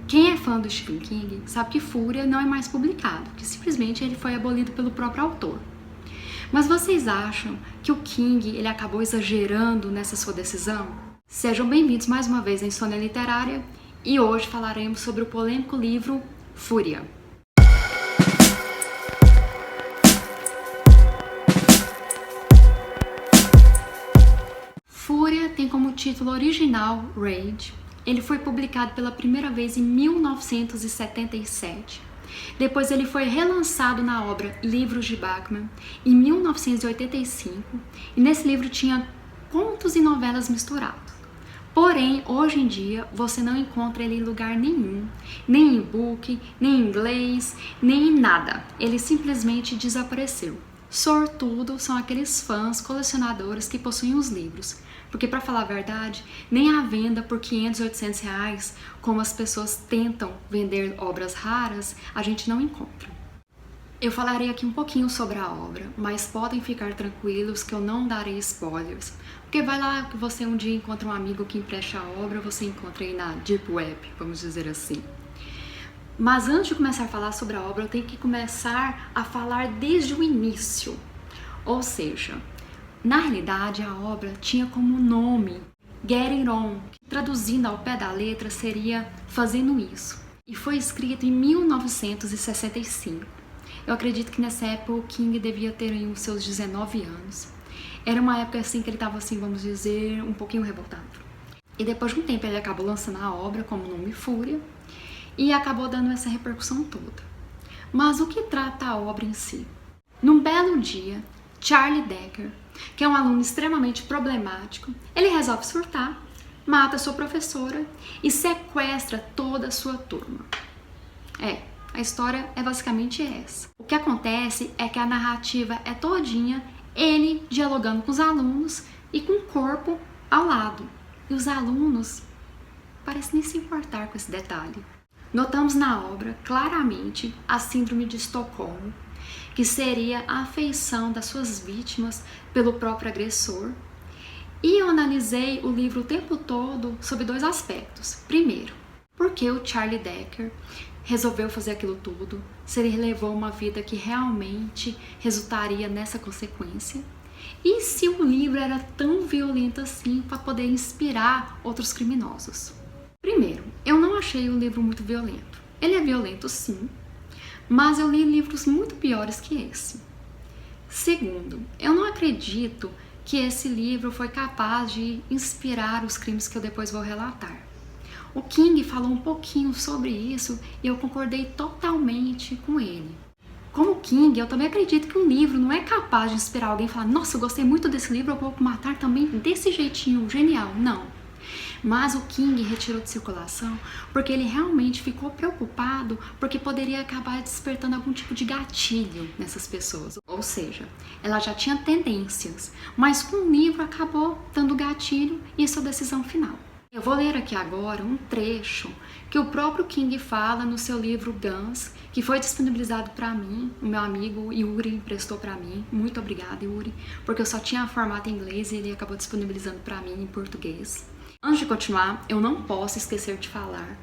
Quem é fã do Stephen King sabe que Fúria não é mais publicado, que simplesmente ele foi abolido pelo próprio autor. Mas vocês acham que o King ele acabou exagerando nessa sua decisão? Sejam bem-vindos mais uma vez à Insônia Literária e hoje falaremos sobre o polêmico livro Fúria. Fúria tem como título original Rage. Ele foi publicado pela primeira vez em 1977. Depois ele foi relançado na obra Livros de Bachman em 1985 e nesse livro tinha contos e novelas misturados. Porém, hoje em dia você não encontra ele em lugar nenhum, nem em e-book, nem em inglês, nem em nada. Ele simplesmente desapareceu. Sortudo são aqueles fãs colecionadores que possuem os livros, porque para falar a verdade, nem à venda por 500, 800 reais, como as pessoas tentam vender obras raras, a gente não encontra. Eu falarei aqui um pouquinho sobre a obra, mas podem ficar tranquilos que eu não darei spoilers, porque vai lá que você um dia encontra um amigo que empresta a obra, você encontra aí na Deep Web, vamos dizer assim. Mas antes de começar a falar sobre a obra, eu tenho que começar a falar desde o início. Ou seja, na realidade a obra tinha como nome Get It On, que traduzindo ao pé da letra seria Fazendo Isso. E foi escrito em 1965. Eu acredito que nessa época o King devia ter aí os seus 19 anos. Era uma época assim que ele estava assim, vamos dizer, um pouquinho revoltado. E depois de um tempo ele acabou lançando a obra como nome Fúria. E acabou dando essa repercussão toda. Mas o que trata a obra em si? Num belo dia, Charlie Decker, que é um aluno extremamente problemático, ele resolve surtar, mata sua professora e sequestra toda a sua turma. A história é basicamente essa. O que acontece é que a narrativa é todinha ele dialogando com os alunos e com o corpo ao lado. E os alunos parecem nem se importar com esse detalhe. Notamos na obra claramente a síndrome de Estocolmo, que seria a afeição das suas vítimas pelo próprio agressor. E eu analisei o livro o tempo todo sob dois aspectos. Primeiro, por que o Charlie Decker resolveu fazer aquilo tudo, se ele levou uma vida que realmente resultaria nessa consequência. E se o livro era tão violento assim para poder inspirar outros criminosos. Primeiro, eu não achei o livro muito violento. Ele é violento sim, mas eu li livros muito piores que esse. Segundo, eu não acredito que esse livro foi capaz de inspirar os crimes que eu depois vou relatar. O King falou um pouquinho sobre isso e eu concordei totalmente com ele. Como King, eu também acredito que um livro não é capaz de inspirar alguém e falar: nossa, eu gostei muito desse livro, eu vou matar também desse jeitinho genial. Não. Mas o King retirou de circulação porque ele realmente ficou preocupado porque poderia acabar despertando algum tipo de gatilho nessas pessoas. Ou seja, ela já tinha tendências, mas com o livro acabou dando gatilho e sua decisão final. Eu vou ler aqui agora um trecho que o próprio King fala no seu livro Guns, que foi disponibilizado para mim, o meu amigo Yuri emprestou para mim. Muito obrigada, Yuri, porque eu só tinha formato em inglês e ele acabou disponibilizando para mim em português. Antes de continuar, eu não posso esquecer de falar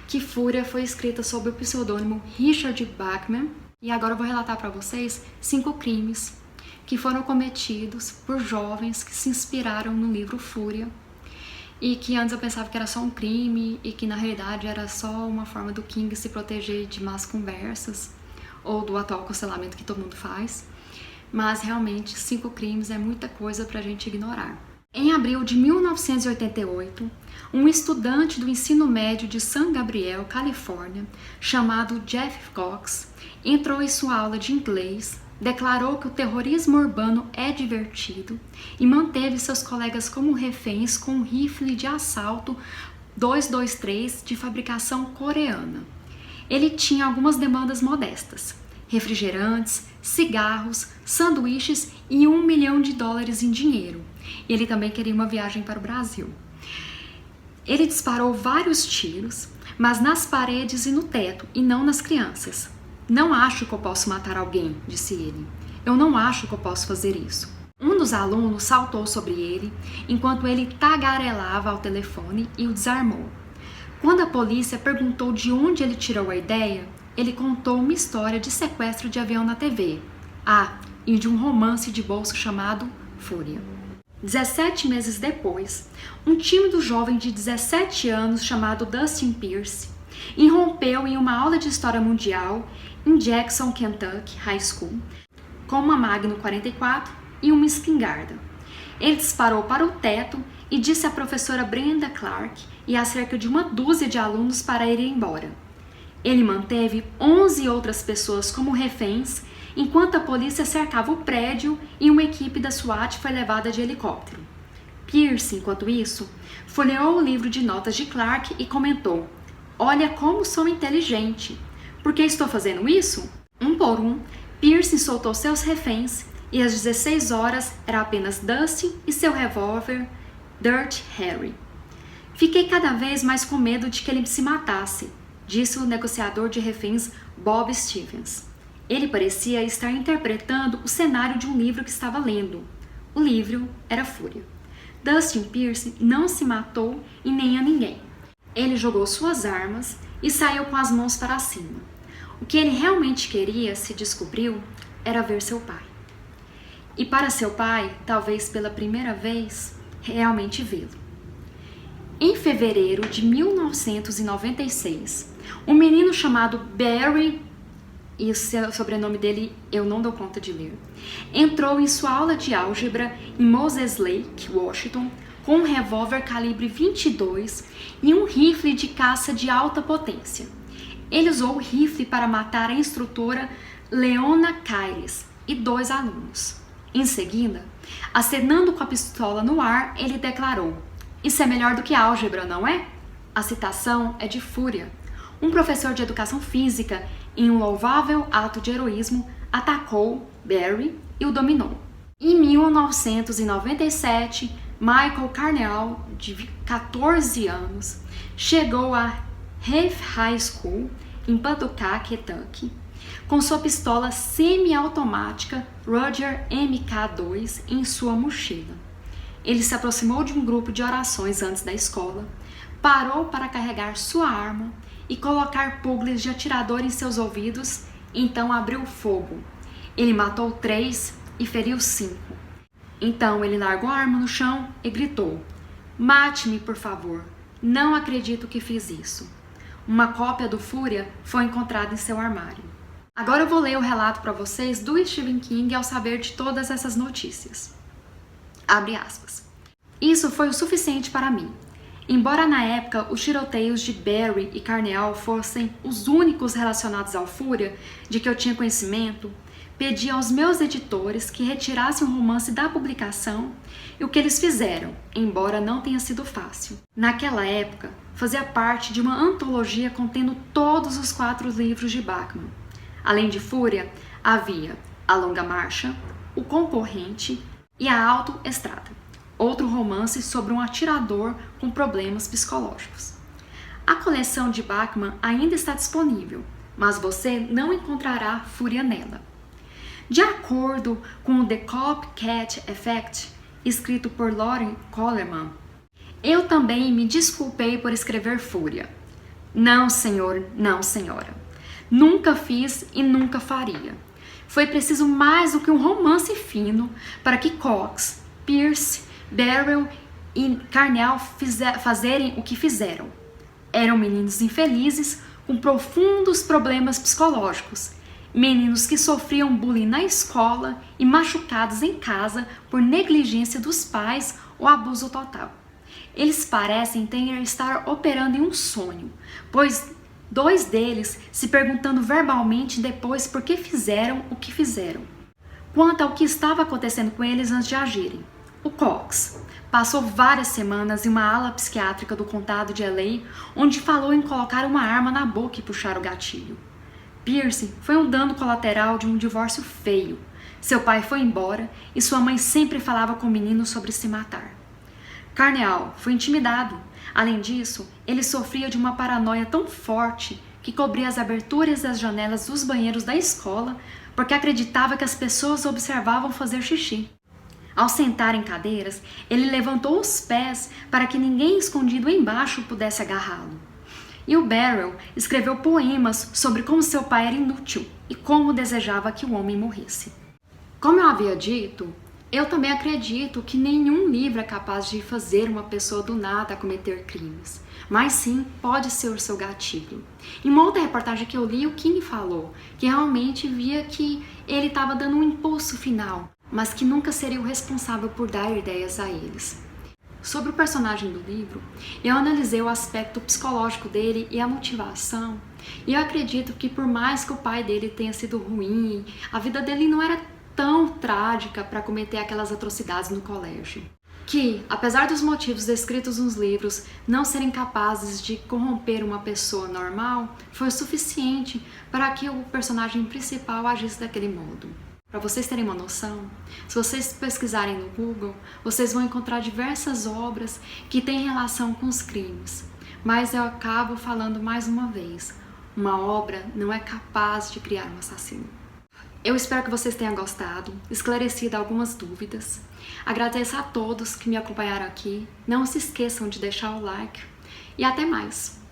que Fúria foi escrita sob o pseudônimo Richard Bachman e agora eu vou relatar para vocês 5 crimes que foram cometidos por jovens que se inspiraram no livro Fúria e que antes eu pensava que era só um crime e que na realidade era só uma forma do King se proteger de más conversas ou do atual cancelamento que todo mundo faz, mas realmente 5 crimes é muita coisa pra gente ignorar. Em abril de 1988, um estudante do ensino médio de San Gabriel, Califórnia, chamado Jeff Cox, entrou em sua aula de inglês, declarou que o terrorismo urbano é divertido e manteve seus colegas como reféns com um rifle de assalto 223 de fabricação coreana. Ele tinha algumas demandas modestas: refrigerantes, cigarros, sanduíches e $1 milhão em dinheiro. E ele também queria uma viagem para o Brasil. Ele disparou vários tiros, mas nas paredes e no teto, e não nas crianças. Não acho que eu posso matar alguém, disse ele. Eu não acho que eu posso fazer isso. Um dos alunos saltou sobre ele, enquanto ele tagarelava ao telefone e o desarmou. Quando a polícia perguntou de onde ele tirou a ideia, ele contou uma história de sequestro de avião na TV. E de um romance de bolso chamado Fúria. 17 meses depois, um tímido jovem de 17 anos chamado Dustin Pierce irrompeu em uma aula de História Mundial em Jackson, Kentucky High School, com uma Magnum 44 e uma espingarda. Ele disparou para o teto e disse à professora Brenda Clark e a cerca de uma dúzia de alunos para irem embora. Ele manteve 11 outras pessoas como reféns enquanto a polícia cercava o prédio e uma equipe da SWAT foi levada de helicóptero. Pierce, enquanto isso, folheou o livro de notas de Clark e comentou: "Olha como sou inteligente. Por que estou fazendo isso?" Um por um, Pierce soltou seus reféns e às 16 horas era apenas Dustin e seu revólver Dirty Harry. "Fiquei cada vez mais com medo de que ele se matasse", disse o negociador de reféns Bob Stevens. Ele parecia estar interpretando o cenário de um livro que estava lendo. O livro era Fúria. Dustin Pierce não se matou e nem a ninguém. Ele jogou suas armas e saiu com as mãos para cima. O que ele realmente queria, se descobriu, era ver seu pai. E para seu pai, talvez pela primeira vez, realmente vê-lo. Em fevereiro de 1996, um menino chamado Barry, e o sobrenome dele eu não dou conta de ler, entrou em sua aula de álgebra em Moses Lake, Washington, com um revólver calibre 22 e um rifle de caça de alta potência. Ele usou o rifle para matar a instrutora Leona Kyles e 2 alunos. Em seguida, acenando com a pistola no ar, ele declarou: "Isso é melhor do que álgebra, não é?" A citação é de Fúria. Um professor de educação física, em um louvável ato de heroísmo, atacou Barry e o dominou. Em 1997, Michael Carneal, de 14 anos, chegou a Heath High School, em Paducah, Kentucky, com sua pistola semiautomática Roger MK2 em sua mochila. Ele se aproximou de um grupo de orações antes da escola, parou para carregar sua arma e colocar pugles de atirador em seus ouvidos, então abriu fogo. Ele matou 3 e feriu 5. Então ele largou a arma no chão e gritou: "Mate-me, por favor. Não acredito que fiz isso." Uma cópia do Fúria foi encontrada em seu armário. Agora eu vou ler o relato para vocês do Stephen King ao saber de todas essas notícias. Abre aspas. "Isso foi o suficiente para mim. Embora na época os tiroteios de Barry e Carneal fossem os únicos relacionados ao Fúria de que eu tinha conhecimento, pedi aos meus editores que retirassem o romance da publicação e o que eles fizeram, embora não tenha sido fácil. Naquela época, fazia parte de uma antologia contendo todos os 4 livros de Bachman. Além de Fúria, havia A Longa Marcha, O Concorrente e A Autoestrada, outro romance sobre um atirador com problemas psicológicos. A coleção de Bachman ainda está disponível, mas você não encontrará Fúria nela. De acordo com o The Copycat Effect, escrito por Lauren Coleman, eu também me desculpei por escrever Fúria. Não, senhor, não, senhora. Nunca fiz e nunca faria. Foi preciso mais do que um romance fino para que Cox, Pierce, Barrel e Carneal fazerem o que fizeram. Eram meninos infelizes com profundos problemas psicológicos, meninos que sofriam bullying na escola e machucados em casa por negligência dos pais ou abuso total. Eles parecem estar operando em um sonho, pois 2 deles se perguntando verbalmente depois por que fizeram o que fizeram. Quanto ao que estava acontecendo com eles antes de agirem, o Cox passou várias semanas em uma ala psiquiátrica do condado de LA, onde falou em colocar uma arma na boca e puxar o gatilho. Pierce foi um dano colateral de um divórcio feio. Seu pai foi embora e sua mãe sempre falava com o menino sobre se matar. Carneal foi intimidado. Além disso, ele sofria de uma paranoia tão forte que cobria as aberturas das janelas dos banheiros da escola porque acreditava que as pessoas o observavam fazer xixi. Ao sentar em cadeiras, ele levantou os pés para que ninguém escondido embaixo pudesse agarrá-lo. E o Barrow escreveu poemas sobre como seu pai era inútil e como desejava que o homem morresse. Como eu havia dito, eu também acredito que nenhum livro é capaz de fazer uma pessoa do nada cometer crimes, mas sim pode ser o seu gatilho. Em uma outra reportagem que eu li, o King falou que realmente via que ele estava dando um impulso final, mas que nunca seria o responsável por dar ideias a eles. Sobre o personagem do livro, eu analisei o aspecto psicológico dele e a motivação, e eu acredito que por mais que o pai dele tenha sido ruim, a vida dele não era tão trágica para cometer aquelas atrocidades no colégio. Que, apesar dos motivos descritos nos livros não serem capazes de corromper uma pessoa normal, foi suficiente para que o personagem principal agisse daquele modo. Para vocês terem uma noção, se vocês pesquisarem no Google, vocês vão encontrar diversas obras que têm relação com os crimes. Mas eu acabo falando mais uma vez, uma obra não é capaz de criar um assassino. Eu espero que vocês tenham gostado, esclarecido algumas dúvidas. Agradeço a todos que me acompanharam aqui. Não se esqueçam de deixar o like e até mais!